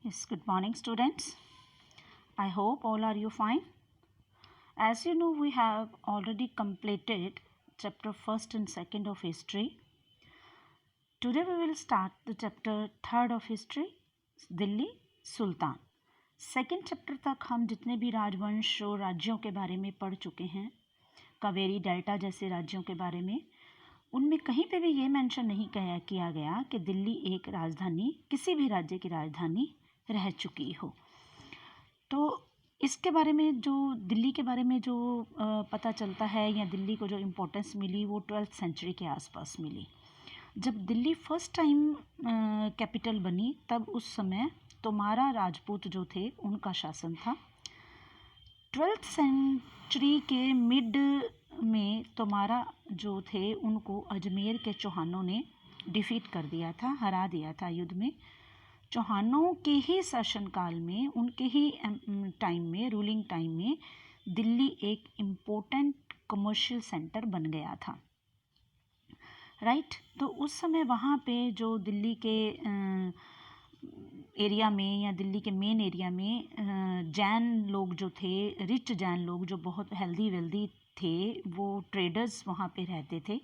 Yes, good morning, students. I hope all are you fine. As you know, we have already completed chapter 1st and 2nd of history. Today we will start the chapter 3rd of history, Delhi Sultan. Second chapter तक हम जितने भी राजवंश और राज्यों के बारे में पढ़ चुके हैं, कावेरी डेल्टा जैसे राज्यों के बारे में, उनमें कहीं पे भी ये मेंशन नहीं किया गया कि दिल्ली एक राजधानी, किसी भी राज्य की राजधानी रह चुकी हो. तो इसके बारे में जो दिल्ली के बारे में जो पता चलता है या दिल्ली को जो इम्पोर्टेंस मिली वो 12th सेंचुरी के आसपास मिली. जब दिल्ली फर्स्ट टाइम कैपिटल बनी तब उस समय तोमारा राजपूत जो थे उनका शासन था. 12th सेंचुरी के मिड में तोमारा जो थे उनको अजमेर के चौहानों ने डिफीट कर दिया था, हरा दिया था युद्ध में. चौहानों के ही शासनकाल में, उनके ही टाइम में, रूलिंग टाइम में दिल्ली एक इम्पोर्टेंट कमर्शियल सेंटर बन गया था. राइट. तो उस समय वहाँ पे जो दिल्ली के एरिया में या दिल्ली के मेन एरिया में जैन लोग जो थे, रिच जैन लोग जो बहुत हेल्दी वेल्दी थे, वो ट्रेडर्स वहाँ पे रहते थे.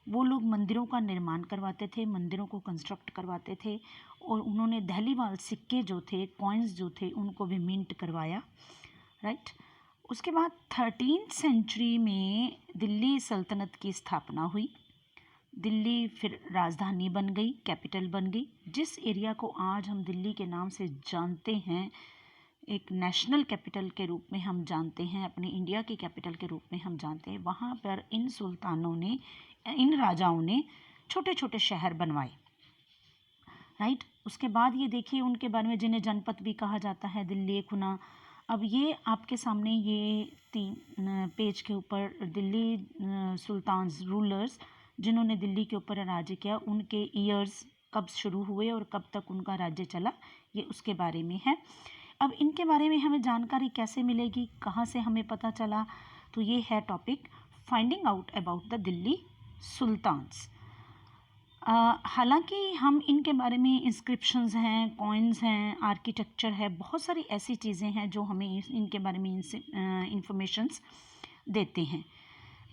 वो लोग मंदिरों का निर्माण करवाते थे, मंदिरों को कंस्ट्रक्ट करवाते थे और उन्होंने दहलीवाल सिक्के जो थे, कॉइन्स जो थे, उनको भी मिंट करवाया. राइट. उसके बाद 13th सेंचुरी में दिल्ली सल्तनत की स्थापना हुई. दिल्ली फिर राजधानी बन गई, कैपिटल बन गई. जिस एरिया को आज हम दिल्ली के नाम से जानते हैं, एक नेशनल कैपिटल के रूप में हम जानते हैं, अपने इंडिया की कैपिटल के रूप में हम जानते हैं, वहाँ पर इन सुल्तानों ने, इन राजाओं ने छोटे छोटे शहर बनवाए. राइट. उसके बाद ये देखिए उनके बारे में, जिन्हें जनपद भी कहा जाता है, दिल्ली खुना. अब ये आपके सामने ये 3 पेज के ऊपर दिल्ली सुल्तान्स, रूलर्स जिन्होंने दिल्ली के ऊपर राज्य किया, उनके ईयर्स कब शुरू हुए और कब तक उनका राज्य चला, ये उसके बारे में है. अब इनके बारे में हमें जानकारी कैसे मिलेगी, कहाँ से हमें पता चला, तो ये है topic finding out about the Delhi sultans. हालांकि हम इनके बारे में इंस्क्रिप्शंस हैं, कॉइन्स हैं, आर्किटेक्चर है, बहुत सारी ऐसी चीज़ें हैं जो हमें इनके बारे में इंफॉर्मेशंस देते हैं.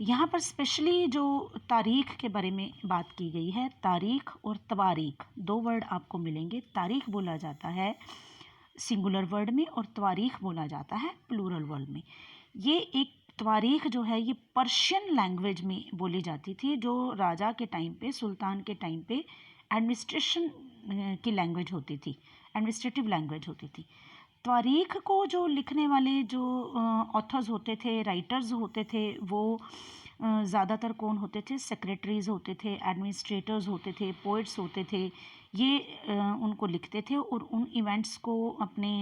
यहाँ पर स्पेशली जो तारीख़ के बारे में बात की गई है, तारीख़ और तवारीख़ 2 वर्ड आपको मिलेंगे. तारीख़ बोला जाता है सिंगुलर वर्ड में और तवारीख़ बोला जाता है प्लूरल वर्ड में. ये एक तवारीख़ जो है ये पर्शियन लैंग्वेज में बोली जाती थी, जो राजा के टाइम पे, सुल्तान के टाइम पे एडमिनिस्ट्रेशन की लैंग्वेज होती थी, एडमिनिस्ट्रेटिव लैंग्वेज होती थी. तवारीख़ को जो लिखने वाले जो ऑथर्स होते थे, राइटर्स होते थे, वो ज़्यादातर कौन होते थे? सेक्रेटरीज़ होते थे, एडमिनिस्ट्रेटर्स होते थे, पोइट्स होते थे. ये उनको लिखते थे और उन इवेंट्स को अपने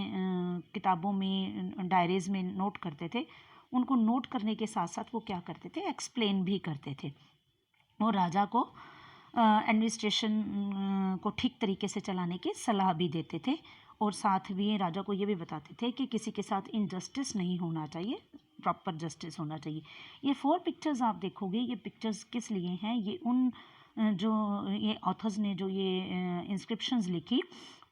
किताबों में, डायरीज़ में नोट करते थे. उनको नोट करने के साथ साथ वो क्या करते थे? एक्सप्लेन भी करते थे और राजा को एडमिनिस्ट्रेशन को ठीक तरीके से चलाने की सलाह भी देते थे. और साथ भी राजा को ये भी बताते थे कि किसी के साथ इनजस्टिस नहीं होना चाहिए, प्रॉपर जस्टिस होना चाहिए. ये 4 पिक्चर्स आप देखोगे, ये पिक्चर्स किस लिए हैं? ये उन जो ये ऑथर्स ने जो ये इंस्क्रिप्शंस लिखी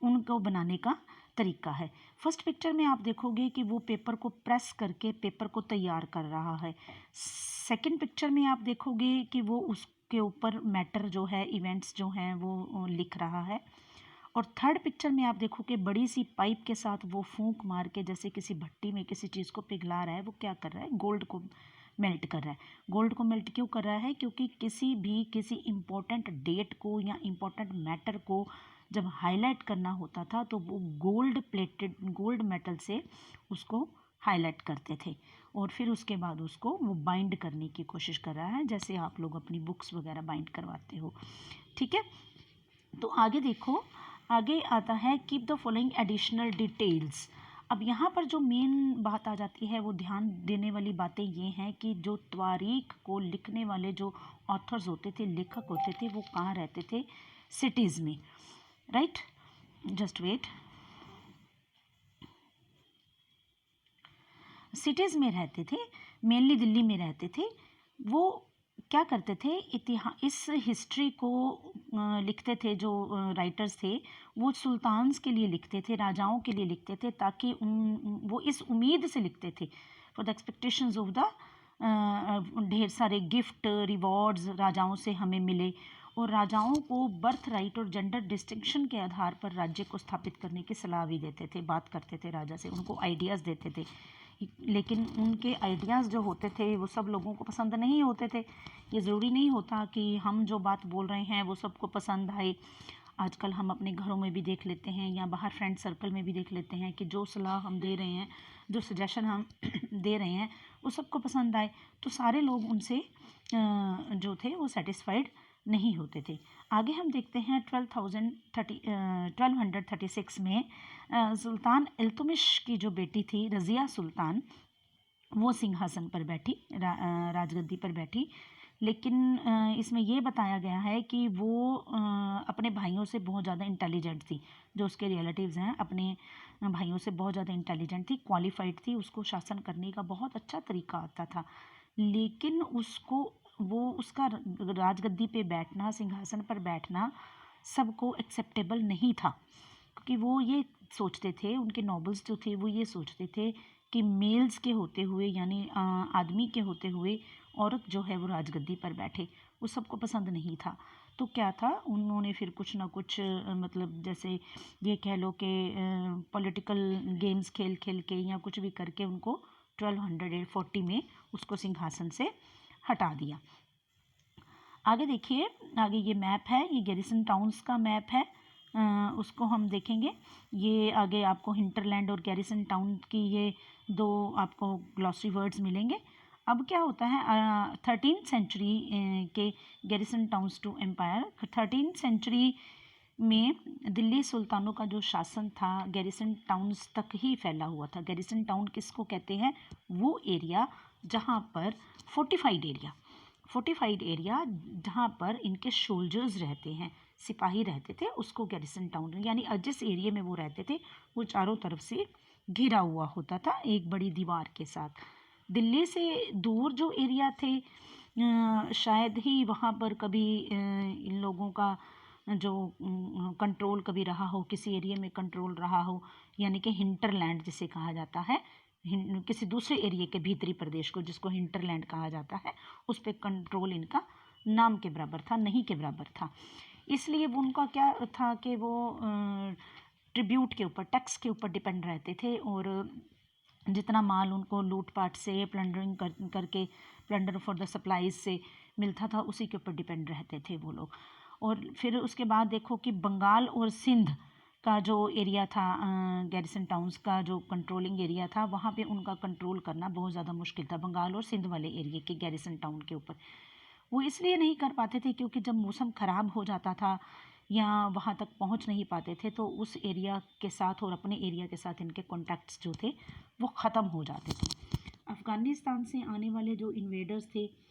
उनको बनाने का तरीका है. फर्स्ट पिक्चर में आप देखोगे कि वो पेपर को प्रेस करके पेपर को तैयार कर रहा है. सेकंड पिक्चर में आप देखोगे कि वो उसके ऊपर मैटर जो है, इवेंट्स जो हैं वो लिख रहा है. और थर्ड पिक्चर में आप देखोगे बड़ी सी पाइप के साथ वो फूंक मार के, जैसे किसी भट्टी में किसी चीज़ को पिघला रहा है, वो क्या कर रहा है? गोल्ड को मेल्ट कर रहा है. गोल्ड को मेल्ट क्यों कर रहा है? क्योंकि किसी इम्पोर्टेंट डेट को या इम्पोर्टेंट मैटर को जब हाईलाइट करना होता था तो वो गोल्ड मेटल से उसको हाईलाइट करते थे और फिर उसके बाद उसको वो बाइंड करने की कोशिश कर रहा है, जैसे आप लोग अपनी बुक्स वगैरह बाइंड करवाते हो. ठीक है. तो आगे देखो, आगे आता है keep the following additional details. अब यहाँ पर जो मेन बात आ जाती है, वो ध्यान देने वाली बातें ये हैं कि जो तारीख़ को लिखने वाले जो ऑथर्स होते थे, लेखक होते थे, वो कहाँ रहते थे? सिटीज़ में. राइट. Just wait. सिटीज़ में रहते थे, मेनली दिल्ली में रहते थे. वो क्या करते थे, इस हिस्ट्री को लिखते थे जो राइटर्स थे, वो सुल्तान्स के लिए लिखते थे, राजाओं के लिए लिखते थे, ताकि वो इस उम्मीद से लिखते थे, for the expectations of the ढेर सारे गिफ्ट रिवॉर्ड्स राजाओं से हमें मिले, और राजाओं को बर्थ राइट और जेंडर डिस्टिंक्शन के आधार पर राज्य को स्थापित करने की सलाह भी देते थे, बात करते थे राजा से, उनको आइडियाज़ देते थे। लेकिन उनके आइडियाज़ जो होते थे वो सब लोगों को पसंद नहीं होते थे। ये ज़रूरी नहीं होता कि हम जो बात बोल रहे हैं वो सबको पसंद आए। आजकल हम अपने घरों में भी देख लेते हैं या बाहर फ्रेंड सर्कल में भी देख लेते हैं कि जो सलाह हम दे रहे हैं, जो सजेशन हम दे रहे हैं, वो सबको पसंद आए, तो सारे लोग उनसे जो थे वो सेटिस्फाइड नहीं होते थे। आगे हम देखते हैं 1236 में सुल्तान इल्तुतमिश की जो बेटी थी रज़िया सुल्तान, वो सिंहासन पर बैठी, राजगद्दी पर बैठी। लेकिन इसमें ये बताया गया है कि वो अपने भाइयों से बहुत ज़्यादा इंटेलिजेंट थी, जो उसके रिलेटिव्स हैं अपने भाइयों से बहुत ज़्यादा इंटेलिजेंट थी, क्वालिफाइड थी, उसको शासन करने का बहुत अच्छा तरीका आता था। लेकिन उसका राजगद्दी पे बैठना, सिंहासन पर बैठना सबको एक्सेप्टेबल नहीं था, क्योंकि वो ये सोचते थे, उनके नॉबल्स जो थे वो ये सोचते थे कि मेल्स के होते हुए, यानी आदमी के होते हुए औरत जो है वो राजगद्दी पर बैठे, वो सबको पसंद नहीं था। तो क्या था, उन्होंने फिर कुछ ना कुछ मतलब जैसे ये कह लो कि पॉलिटिकल गेम्स खेल खेल के या कुछ भी करके उनको 1240 में उसको सिंहासन से हटा दिया। आगे देखिए, आगे ये मैप है, ये गैरिसन टाउन्स का मैप है, उसको हम देखेंगे। ये आगे आपको हिंटरलैंड और गैरिसन टाउन की ये दो आपको ग्लॉसरी वर्ड्स मिलेंगे। अब क्या होता है, 13th सेंचुरी के garrison towns to empire, 13th century में दिल्ली सुल्तानों का जो शासन था गैरिसन टाउन्स तक ही फैला हुआ था। गैरिसन टाउन किसको कहते हैं, वो एरिया जहाँ पर फोर्टिफाइड एरिया जहाँ पर इनके सोल्जर्स रहते हैं, सिपाही रहते थे, उसको गैरिसन टाउन, यानी जिस एरिया में वो रहते थे वो चारों तरफ से घिरा हुआ होता था एक बड़ी दीवार के साथ। दिल्ली से दूर जो एरिया थे, शायद ही वहाँ पर कभी इन लोगों का जो कंट्रोल कभी रहा हो, किसी एरिया में कंट्रोल रहा हो, यानी कि हिंटरलैंड जिसे कहा जाता है, किसी दूसरे एरिया के भीतरी प्रदेश को जिसको हिंटरलैंड कहा जाता है, उस पर कंट्रोल इनका नाम के बराबर था, नहीं के बराबर था। इसलिए वो उनका क्या था कि वो ट्रिब्यूट के ऊपर, टैक्स के ऊपर डिपेंड रहते थे, और जितना माल उनको लूटपाट से प्लंडरिंग करके प्लंडर फॉर द सप्लाईज से मिलता था उसी के ऊपर डिपेंड रहते थे वो लोग। और फिर उसके बाद देखो कि बंगाल और सिंध का जो एरिया था, गैरिसन टाउन्स का जो कंट्रोलिंग एरिया था, वहाँ पे उनका कंट्रोल करना बहुत ज़्यादा मुश्किल था, बंगाल और सिंध वाले एरिया के गैरिसन टाउन के ऊपर। वो इसलिए नहीं कर पाते थे क्योंकि जब मौसम ख़राब हो जाता था या वहाँ तक पहुँच नहीं पाते थे, तो उस एरिया के साथ और अपने एरिया के साथ इनके कॉन्टैक्ट्स जो थे वो ख़त्म हो जाते थे। अफ़गानिस्तान से आने वाले जो इन्वेडर्स थे,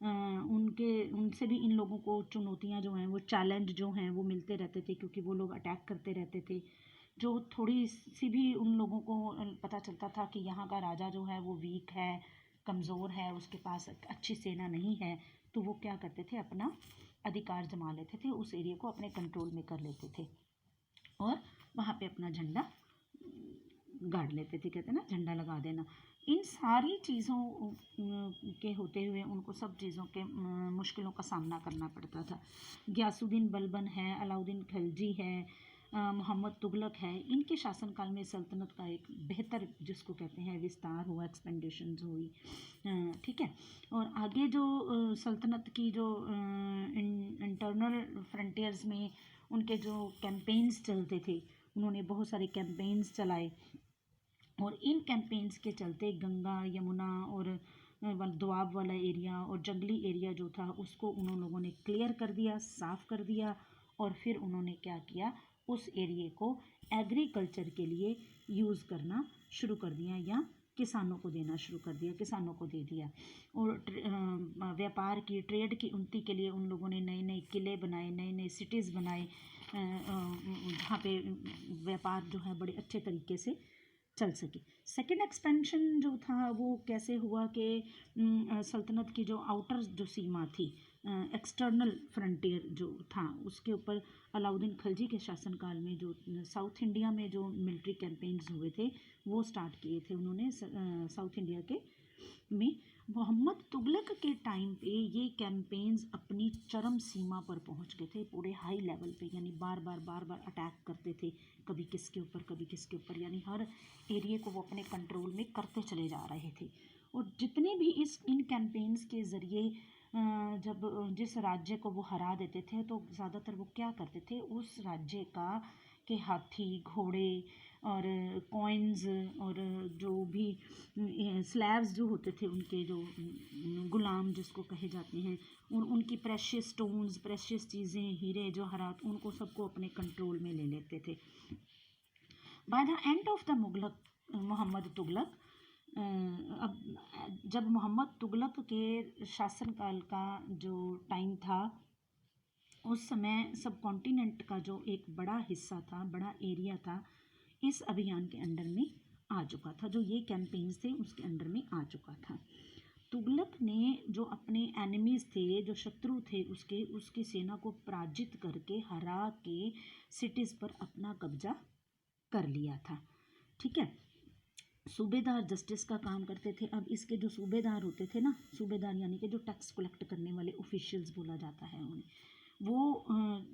उनसे भी इन लोगों को चुनौतियाँ जो हैं, वो चैलेंज जो हैं वो मिलते रहते थे, क्योंकि वो लोग अटैक करते रहते थे। जो थोड़ी सी भी उन लोगों को पता चलता था कि यहाँ का राजा जो है वो वीक है, कमज़ोर है, उसके पास अच्छी सेना नहीं है, तो वो क्या करते थे, अपना अधिकार जमा लेते थे, उस एरिया को अपने कंट्रोल में कर लेते थे और वहाँ पे अपना झंडा गाड़ लेते थे, कहते हैं ना झंडा लगा देना। इन सारी चीज़ों के होते हुए उनको सब चीज़ों के मुश्किलों का सामना करना पड़ता था। गयासुद्दीन बलबन है, अलाउद्दीन खिलजी है, मोहम्मद तुगलक है, इनके शासनकाल में सल्तनत का एक बेहतर, जिसको कहते हैं, विस्तार हुआ, एक्सपेंडेशन हुई, ठीक है। और आगे जो सल्तनत की जो इंटरनल फ्रंटियर्स में उनके जो कैंपेन्स चलते थे, उन्होंने बहुत सारे कैंपेन्स चलाए, और इन कैंपेन्स के चलते गंगा, यमुना और दोआब वाला एरिया और जंगली एरिया जो था उसको उन लोगों ने क्लियर कर दिया, साफ़ कर दिया, और फिर उन्होंने क्या किया, उस एरिए को एग्रीकल्चर के लिए यूज़ करना शुरू कर दिया या किसानों को देना शुरू कर दिया, किसानों को दे दिया। और व्यापार की, ट्रेड की उन्नति के लिए उन लोगों ने नए नए किले बनाए, नए नए सिटीज़ बनाए, जहाँ पे व्यापार जो है बड़े अच्छे तरीके से चल सके। सेकेंड एक्सपेंशन जो था वो कैसे हुआ कि सल्तनत की जो आउटर जो सीमा थी, एक्सटर्नल फ्रंटियर जो था, उसके ऊपर अलाउद्दीन खिलजी के शासनकाल में जो साउथ इंडिया में जो मिलिट्री कैंपेन्स हुए थे वो स्टार्ट किए थे उन्होंने साउथ इंडिया के में। मोहम्मद तुगलक के टाइम पे ये कैंपेन्स अपनी चरम सीमा पर पहुंच गए थे, पूरे हाई लेवल पे, यानी बार बार अटैक करते थे, कभी किसके ऊपर कभी किसके ऊपर, यानी हर एरिया को वो अपने कंट्रोल में करते चले जा रहे थे। और जितने भी इन कैंपेन्स के ज़रिए जब जिस राज्य को वो हरा देते थे तो ज़्यादातर वो क्या करते थे, उस राज्य का के हाथी घोड़े और कॉइन्स और जो भी स्लैब्स जो होते थे उनके, जो गुलाम जिसको कहे जाते हैं, उनकी प्रेशियस स्टोन्स, प्रेशियस चीज़ें, हीरे जवाहरात, उनको सबको अपने कंट्रोल में ले लेते थे। By the end of the मुगलक मोहम्मद तुगलक, अब जब मोहम्मद तुगलक के शासनकाल का जो टाइम था, उस समय सब कॉन्टिनेंट का जो एक बड़ा हिस्सा था, बड़ा एरिया था, इस अभियान के अंडर में आ चुका था, जो ये कैंपेन्स थे उसके अंडर में आ चुका था। तुगलक ने जो अपने एनिमीज़ थे, जो शत्रु थे उसकी सेना को पराजित करके, हरा के सिटीज़ पर अपना कब्जा कर लिया था। ठीक है। सूबेदार जस्टिस का काम करते थे। अब इसके जो सूबेदार होते थे ना, सूबेदार यानी कि जो टैक्स कलेक्ट करने वाले ऑफिशियल्स बोला जाता है उन्हें, वो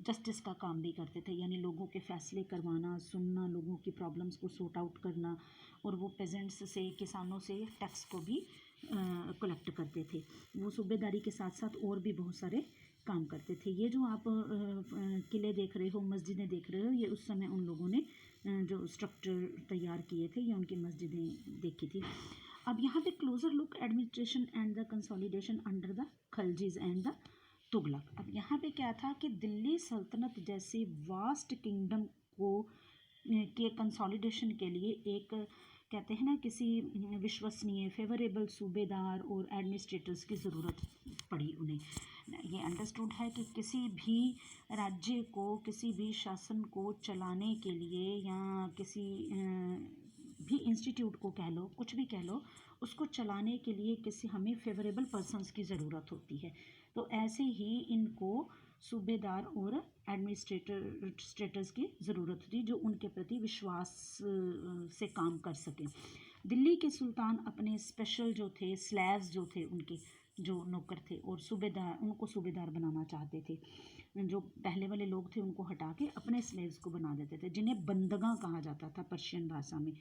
जस्टिस का काम भी करते थे, यानी लोगों के फैसले करवाना, सुनना, लोगों की प्रॉब्लम्स को सॉर्ट आउट करना, और वो पेजेंट्स से, किसानों से टैक्स को भी कलेक्ट करते थे। वो सूबेदारी के साथ साथ और भी बहुत सारे काम करते थे। ये जो आप किले देख रहे हो, मस्जिदें देख रहे हो, ये उस समय उन लोगों ने जो स्ट्रक्चर तैयार किए थे, या उनकी मस्जिदें देखी थी। अब यहाँ पे closer look administration and the consolidation under the Khaljis and the Tughlaq. अब यहाँ पे क्या था कि दिल्ली सल्तनत जैसे वास्ट किंगडम को के कंसोलिडेशन के लिए एक, कहते हैं ना, किसी विश्वसनीय फेवरेबल सूबेदार और एडमिनिस्ट्रेटर्स की ज़रूरत पड़ी उन्हें। ये अंडरस्टूड है कि किसी भी राज्य को, किसी भी शासन को चलाने के लिए, या किसी भी इंस्टीट्यूट को कह लो, कुछ भी कह लो, उसको चलाने के लिए किसी हमें फेवरेबल पर्सन्स की ज़रूरत होती है। तो ऐसे ही इनको सूबेदार और एडमिनिस्ट्रेटर्स की ज़रूरत थी, जो उनके प्रति विश्वास से काम कर सकें। दिल्ली के सुल्तान अपने स्पेशल जो थे, स्लैव्स जो थे, उनके जो नौकर थे और सूबेदार, उनको सूबेदार बनाना चाहते थे। जो पहले वाले लोग थे उनको हटा के अपने स्लेव्स को बना देते थे, जिन्हें बंदगा कहा जाता था पर्शियन भाषा में,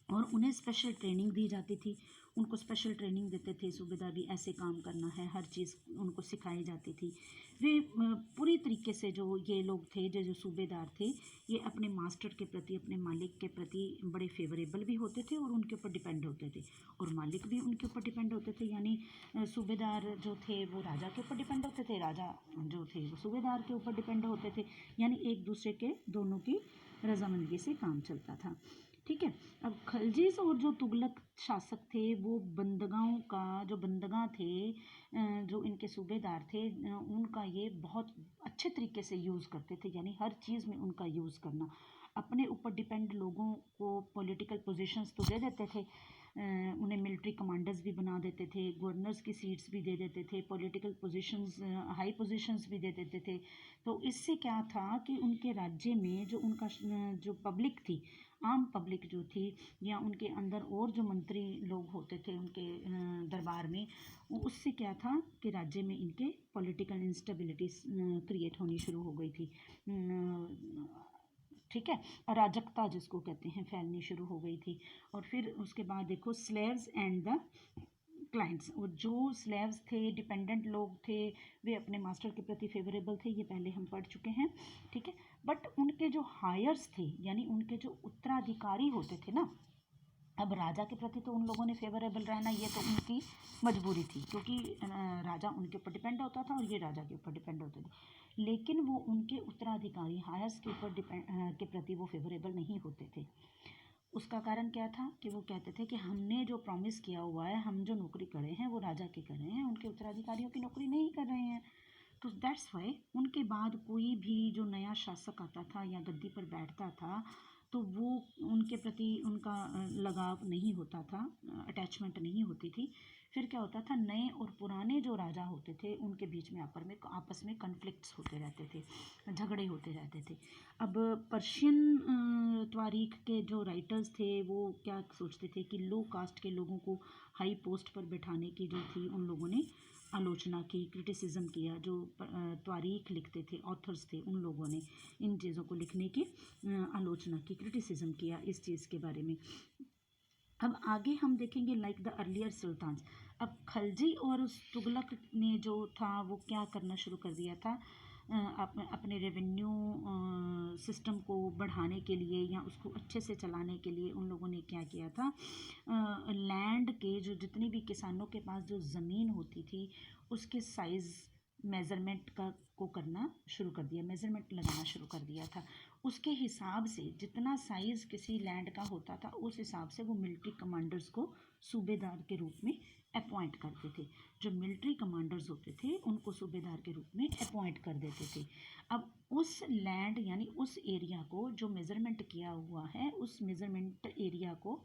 और उन्हें स्पेशल ट्रेनिंग दी जाती थी। उनको स्पेशल ट्रेनिंग देते थे, सूबेदार भी ऐसे काम करना है, हर चीज़ उनको सिखाई जाती थी। वे पूरी तरीके से, जो ये लोग थे, जो सूबेदार थे, ये अपने मास्टर के प्रति, अपने मालिक के प्रति बड़े फेवरेबल भी होते थे और उनके ऊपर डिपेंड होते थे, और मालिक भी उनके ऊपर डिपेंड होते थे। यानी सूबेदार जो थे वो राजा के ऊपर डिपेंड होते थे, राजा जो थे वो सूबेदार के ऊपर डिपेंड होते थे, यानी एक दूसरे के दोनों की रजामंदी से काम चलता था। ठीक है। अब खलजीज और जो तुगलक शासक थे, वो बंदगाओं का, जो बंदगा थे, जो इनके सूबेदार थे, उनका ये बहुत अच्छे तरीके से यूज़ करते थे, यानी हर चीज़ में उनका यूज़ करना। अपने ऊपर डिपेंड लोगों को पॉलिटिकल पोजीशंस तो दे देते थे, उन्हें मिलिट्री कमांडर्स भी बना देते थे, गवर्नर्स की सीट्स भी दे देते थे, पॉलिटिकल पोजीशंस, हाई पोजीशंस भी दे देते थे। तो इससे क्या था कि उनके राज्य में जो उनका जो पब्लिक थी, आम पब्लिक जो थी, या उनके अंदर और जो मंत्री लोग होते थे उनके दरबार में, उससे क्या था कि राज्य में इनके पॉलिटिकल इंस्टेबिलिटी क्रिएट होनी शुरू हो गई थी। ठीक है। अराजकता जिसको कहते हैं, फैलनी शुरू हो गई थी। और फिर उसके बाद देखो, स्लेव्स एंड द क्लाइंट्स, और जो स्लेव्स थे, डिपेंडेंट लोग थे, वे अपने मास्टर के प्रति फेवरेबल थे, ये पहले हम पढ़ चुके हैं। ठीक है। बट उनके जो हायर्स थे, यानी उनके जो उत्तराधिकारी होते थे ना, अब राजा के प्रति तो उन लोगों ने फेवरेबल रहना, ये तो उनकी मजबूरी थी, क्योंकि राजा उनके ऊपर डिपेंड होता था और ये राजा के ऊपर डिपेंड होते थे। लेकिन वो उनके उत्तराधिकारी, हायर्स के ऊपर के प्रति वो फेवरेबल नहीं होते थे। उसका कारण क्या था कि वो कहते थे कि हमने जो प्रॉमिस किया हुआ है, हम जो नौकरी कर रहे हैं वो राजा की कर रहे हैं, उनके उत्तराधिकारियों की नौकरी नहीं कर रहे हैं। तो दैट्स वाई उनके बाद कोई भी जो नया शासक आता था या गद्दी पर बैठता था, तो वो उनके प्रति उनका लगाव नहीं होता था, अटैचमेंट नहीं होती थी। फिर क्या होता था, नए और पुराने जो राजा होते थे उनके बीच में आपस में कन्फ्लिक्ट्स होते रहते थे, झगड़े होते रहते थे। अब पर्शियन तारीख के जो राइटर्स थे वो क्या सोचते थे कि लो कास्ट के लोगों को हाई पोस्ट पर बैठाने की जो थी उन लोगों ने आलोचना की, क्रिटिसिज्म किया। जो तारीख लिखते थे, ऑथर्स थे, उन लोगों ने इन चीज़ों को लिखने की आलोचना की, क्रिटिसिज्म किया इस चीज़ के बारे में। अब आगे हम देखेंगे लाइक द अर्लियर सुल्तान्स। अब खलजी और उस तुगलक ने जो था वो क्या करना शुरू कर दिया था, अपने रेवेन्यू सिस्टम को बढ़ाने के लिए या उसको अच्छे से चलाने के लिए उन लोगों ने क्या किया था, लैंड के जो जितने भी किसानों के पास जो ज़मीन होती थी उसके साइज़ मेज़रमेंट को करना शुरू कर दिया, मेज़रमेंट लगाना शुरू कर दिया था। उसके हिसाब से जितना साइज़ किसी लैंड का होता था उस हिसाब से वो मिलिट्री कमांडर्स को सूबेदार के रूप में अपॉइंट करते थे। जो मिलिट्री कमांडर्स होते थे उनको सूबेदार के रूप में अपॉइंट कर देते थे। अब उस लैंड यानी उस एरिया को जो मेज़रमेंट किया हुआ है उस मेज़रमेंट एरिया को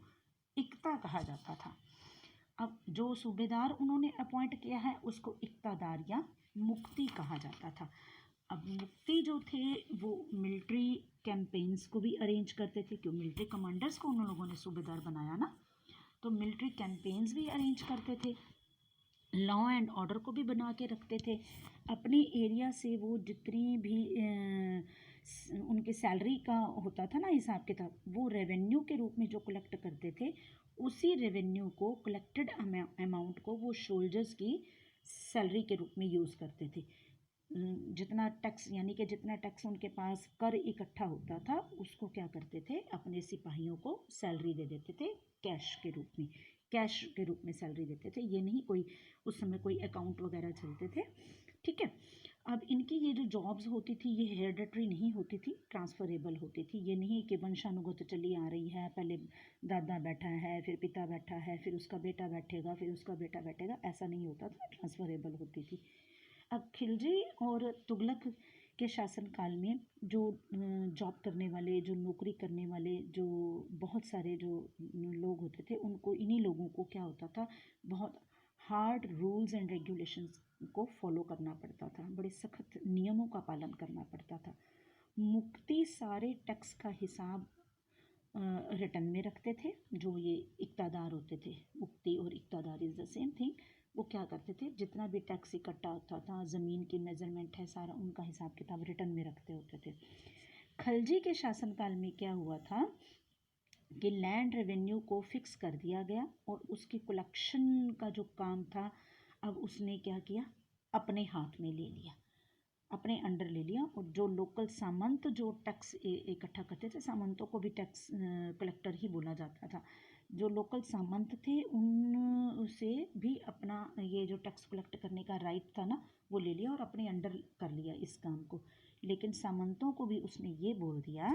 इक्ता कहा जाता था। अब जो सूबेदार उन्होंने अपॉइंट किया है उसको इक्तादार या मुक्ति कहा जाता था। अब मुक्ति जो थे वो मिलिट्री कैंपेन्स को भी अरेंज करते थे, क्यों मिलिट्री कमांडर्स को उन लोगों ने सूबेदार बनाया ना, तो मिलिट्री कैंपेन्स भी अरेंज करते थे, लॉ एंड ऑर्डर को भी बना के रखते थे। अपने एरिया से वो जितनी भी उनके सैलरी का होता था ना हिसाब किताब, वो रेवेन्यू के रूप में जो कलेक्ट करते थे उसी रेवेन्यू को, कलेक्टेड अमाउंट को वो सोल्जर्स की सैलरी के रूप में यूज़ करते थे। जितना टैक्स यानी कि जितना टैक्स उनके पास कर इकट्ठा होता था उसको क्या करते थे, अपने सिपाहियों को सैलरी दे देते थे कैश के रूप में, कैश के रूप में सैलरी देते थे। ये नहीं कोई उस समय कोई अकाउंट वगैरह चलते थे, ठीक है। अब इनकी ये जो जॉब्स होती थी ये हेरिडेटरी नहीं होती थी, ट्रांसफरेबल होती थी। ये नहीं कि वंशानुगत चली आ रही है, पहले दादा बैठा है, फिर पिता बैठा है, फिर उसका बेटा बैठेगा, फिर उसका बेटा बैठेगा, ऐसा नहीं होता था, ट्रांसफरेबल होती थी। अब खिलजी और तुगलक के शासनकाल में जो जॉब करने वाले, जो नौकरी करने वाले, जो बहुत सारे जो लोग होते थे उनको, इन्हीं लोगों को क्या होता था, बहुत हार्ड रूल्स एंड रेगुलेशंस को फॉलो करना पड़ता था, बड़े सख्त नियमों का पालन करना पड़ता था। मुक्ति सारे टैक्स का हिसाब रिटर्न में रखते थे। जो ये इक्तादार होते थे, मुक्ति और इक्तादार इज़ द सेम थिंग, वो क्या करते थे, जितना भी टैक्स इकट्ठा होता था, ज़मीन की मेजरमेंट है, सारा उनका हिसाब किताब रिटर्न में रखते होते थे। खलजी के शासनकाल में क्या हुआ था कि लैंड रेवेन्यू को फिक्स कर दिया गया और उसकी कलेक्शन का जो काम था अब उसने क्या किया, अपने हाथ में ले लिया, अपने अंडर ले लिया। और जो लोकल सामंत जो टैक्स इकट्ठा करते थे, सामंतों को भी टैक्स कलेक्टर ही बोला जाता था, जो लोकल सामंत थे उन से भी अपना ये जो टैक्स कलेक्ट करने का राइट था ना वो ले लिया और अपने अंडर कर लिया इस काम को। लेकिन सामंतों को भी उसने ये बोल दिया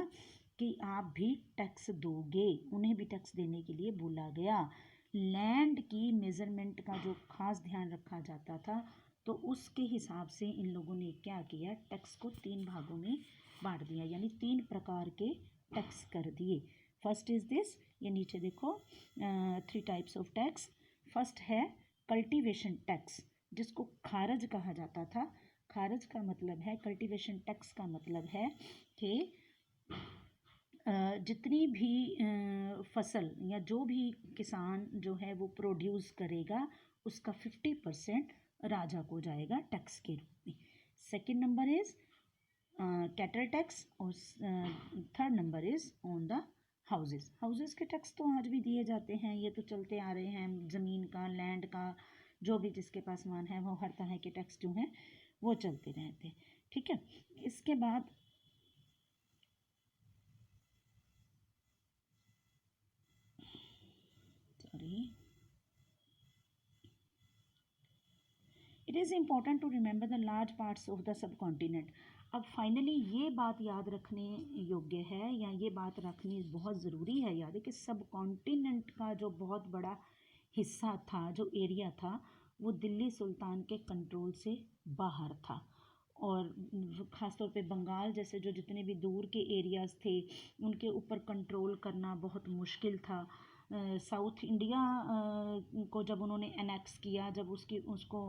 कि आप भी टैक्स दोगे, उन्हें भी टैक्स देने के लिए बोला गया। लैंड की मेज़रमेंट का जो खास ध्यान रखा जाता था, तो उसके हिसाब से इन लोगों ने क्या किया, टैक्स को 3 भागों में बांट दिया, यानी 3 प्रकार के टैक्स कर दिए। फर्स्ट इज़ दिस, ये नीचे देखो 3 टाइप्स ऑफ टैक्स। फर्स्ट है कल्टीवेशन टैक्स, जिसको खारज कहा जाता था। खारज का मतलब है, कल्टीवेशन टैक्स का मतलब है कि जितनी भी फसल या जो भी किसान जो है वो प्रोड्यूस करेगा उसका 50% राजा को जाएगा टैक्स के रूप में। Second number is cattle tax और third number is on the houses. Houses के टैक्स तो आज भी दिए जाते हैं, ये तो चलते आ रहे हैं, ज़मीन का, लैंड का, जो भी जिसके पास मान है वो हर तरह के टैक्स जो हैं वो चलते रहते हैं, ठीक है। इसके बाद it is important to remember the large parts of the subcontinent. अब फाइनली ये बात याद रखने योग्य है, या ये बात रखनी बहुत ज़रूरी है याद है, कि सब कॉन्टिनेंट का जो बहुत बड़ा हिस्सा था, जो एरिया था, वो दिल्ली सुल्तान के कंट्रोल से बाहर था। और ख़ास तौर पे बंगाल जैसे जो जितने भी दूर के एरियाज़ थे उनके ऊपर कंट्रोल करना बहुत मुश्किल था। साउथ इंडिया को जब उन्होंने एनेक्स किया, जब उसको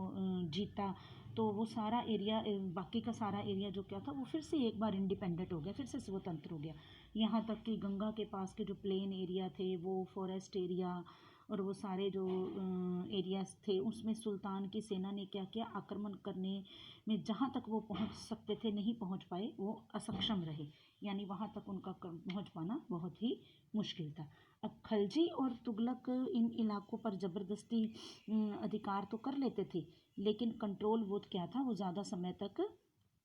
जीता, तो वो सारा एरिया, बाकी का सारा एरिया जो क्या था वो फिर से एक बार इंडिपेंडेंट हो गया, फिर से स्वतंत्र हो गया। यहाँ तक कि गंगा के पास के जो प्लेन एरिया थे वो फॉरेस्ट एरिया और वो सारे जो एरियाज़ थे उसमें सुल्तान की सेना ने क्या किया, आक्रमण करने में जहाँ तक वो पहुँच सकते थे नहीं पहुँच पाए, वो असक्षम रहे, यानी वहाँ तक उनका पहुँच पाना बहुत ही मुश्किल था। अब खलजी और तुगलक इन इलाकों पर ज़बरदस्ती अधिकार तो कर लेते थे, लेकिन कंट्रोल वो क्या था, वो ज़्यादा समय तक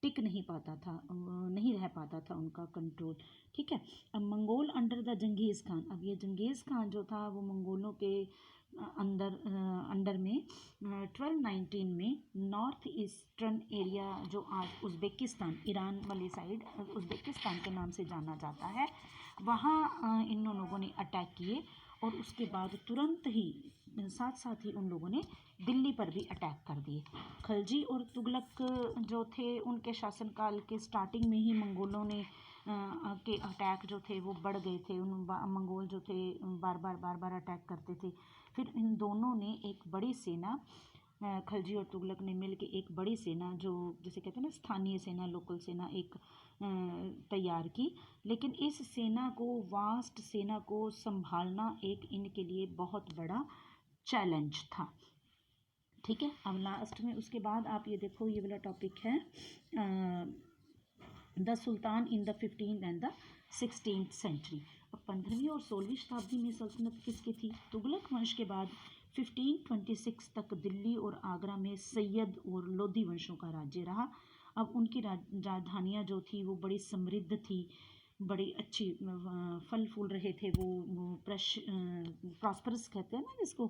टिक नहीं पाता था, नहीं रह पाता था उनका कंट्रोल। ठीक है। अब मंगोल अंडर द जंगीज़ खान, अब ये जंगीज़ खान जो था वो मंगोलों के अंडर में 1219 में नॉर्थ ईस्टर्न एरिया जो आज उज़्बेकिस्तान, ईरान वाली साइड उज़्बेकिस्तान के नाम से जाना जाता है, वहाँ इन लोगों ने अटैक किए और उसके बाद तुरंत ही साथ साथ ही उन लोगों ने दिल्ली पर भी अटैक कर दिए। खलजी और तुगलक जो थे उनके शासनकाल के स्टार्टिंग में ही मंगोलों ने के अटैक जो थे वो बढ़ गए थे। मंगोल जो थे बार बार अटैक करते थे। फिर इन दोनों ने एक बड़ी सेना, खलजी और तुगलक ने मिल के एक बड़ी सेना, जो जैसे कहते हैं ना स्थानीय सेना, लोकल सेना, एक तैयार की। लेकिन इस सेना को, वास्ट सेना को संभालना एक इनके लिए बहुत बड़ा चैलेंज था। ठीक है। अब लास्ट में उसके बाद आप ये देखो, ये वाला टॉपिक है the sultan in the 15th and the 16th century. अब 15वीं और 16वीं शताब्दी में सल्तनत किसकी थी? तुगलक वंश के बाद 1526 तक दिल्ली और आगरा में सैयद और लोधी वंशों का राज्य रहा। अब उनकी राजधानियाँ जो थी वो बड़ी समृद्ध थी, बड़ी अच्छी फल फूल रहे थे, वो प्रॉस्परस कहते हैं ना जिसको,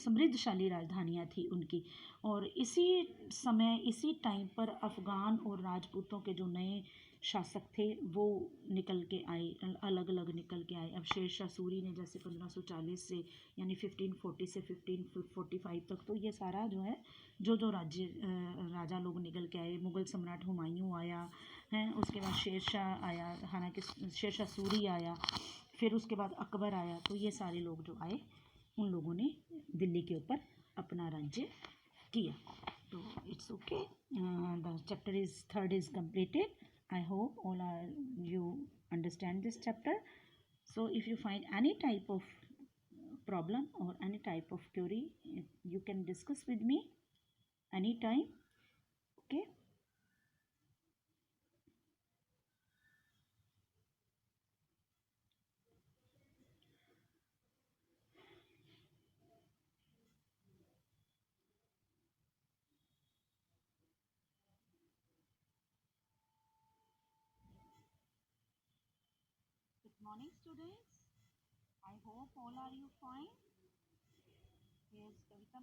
समृद्धशाली राजधानियाँ थी उनकी। और इसी समय, इसी टाइम पर अफ़गान और राजपूतों के जो नए शासक थे वो निकल के आए, अलग अलग निकल के आए। अब शेरशाह सूरी ने जैसे 1540 से, यानी 1540 से 1545 तक, तो ये सारा जो है जो राज्य राजा लोग निकल के आए। मुग़ल सम्राट हुमायूं आया है, उसके बाद शेरशाह आया, हालांकि शेरशाह सूरी आया, फिर उसके बाद अकबर आया। तो ये सारे लोग जो आए उन लोगों ने दिल्ली के ऊपर अपना राज्य किया। तो it's okay, the chapter is third is completed. I hope all are you understand this chapter. So if you find any type of problem or any type of query, you can discuss with me anytime. Okay. Good morning, students. I hope all are you fine. Yes, Kavita.